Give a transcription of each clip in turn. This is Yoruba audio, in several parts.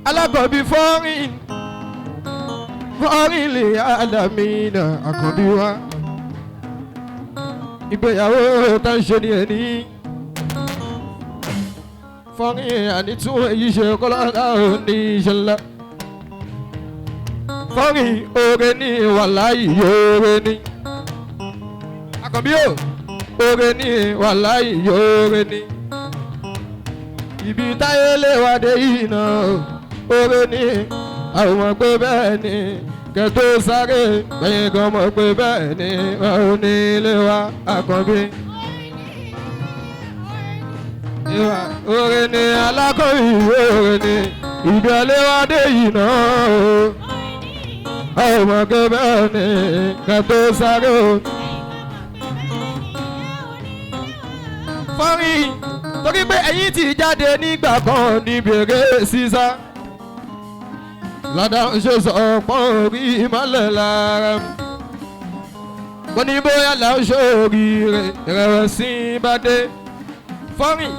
alákọ̀ọ́bí fọ́rin lè àlàmínà àkànbí wa ìgbéyàwó tá ń ṣe ní ẹni fọ́rin ànítún èyí ṣe kọ́lọ́lá òní ìṣẹ̀lẹ̀ fọ́rin oore ní wàláyé oore ní àkànbí o oore ní wàláyé oore ní ibi táyé lè wá dé yìí náà oore ní àwọn ọmọ pé bẹ́ẹ̀ ni kẹtó sáré gbẹ̀yìn kan mọ̀ pé bẹ́ẹ̀ ni wọn ò ní ilé wa àkànbí. Oore ni alákọ̀wé oore ni ìgbẹ́lẹ́ wa dé yìí náà àwọn ọmọ pé bẹ́ẹ̀ ni kẹtó sáré o. Fọ́rin torí pé ẹ̀yin ti jáde nígbà kan ní bèrè sísá ládàá ṣe sọ pọ́n orí ìmọ̀lẹ̀ lára mo ní bóyá là ń ṣòrí rẹ̀wẹ̀sì bá dé Fọ́rin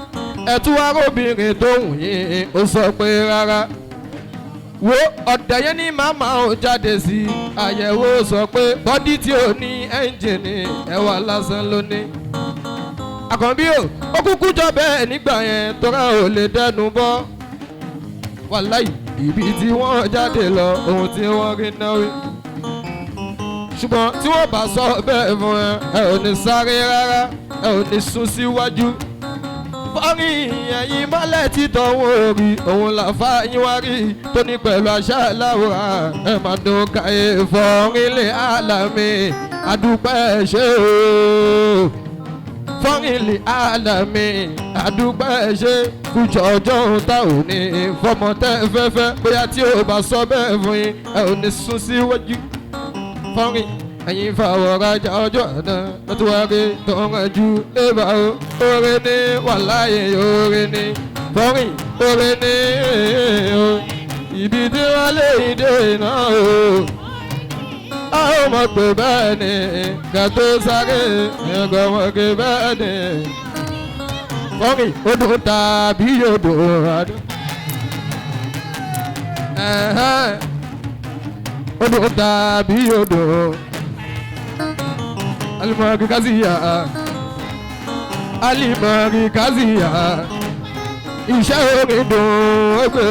ẹ̀tún arábìnrin tó wù yín ó sọ pé rárá wo ọ̀dẹ̀ yẹn ní màmá ò jáde sí àyẹ̀wò sọ pé bọ́dí tí ò ní ẹ́ńjìnì ẹ̀wà lásán ló ní. Àkànbí o ó kúkú jọ bẹ́ẹ̀ nígbà yẹn tóra ò lè dẹnu bọ́ wàláì ibi tí wọ́n jáde lọ ohun tí wọ́n rí náà wí. Ṣùgbọ́n tí wọ́n bá sọ bẹ́ẹ̀ fún ẹ ò ní sáré rárá ẹ ò ní sún síwájú. Fọ́rin ẹ̀yin mọ́lẹ̀ títọ́ wọn ò rí òun làfà yín wá rí tó ní pẹ̀lú àṣà láwòrán ẹ máa dùn káyé Fọ́rin lè àlàmì àdúpẹ́ ṣe o. Fọ́rin lè àlàmì àdúpẹ́ ṣe kùjọ ọjọ́ ta ò ní fọmọ tẹ́ fẹ́fẹ́ bóyá tí ò bá sọ bẹ́ẹ̀ fún yín ẹ ò ní sún síwájú. Fọ́rin ẹ̀yin fàwọ̀ rajà ọjọ́ àná lọ́tún wá rí tó ń rẹjú lébà o oore ní wàláyé oore ní Fọ́rin oore ní o ibi tí wọ́n lè dé náà o a ó mọ̀ pé bẹ́ẹ̀ ni kàtó sáré ẹ̀gọ́ mọ̀ pé bẹ́ẹ̀ ni Fọ́rin odò tàbí odò àdó odò tàbí odò alimari kaziya iṣẹ́ orin dùn ó gbé.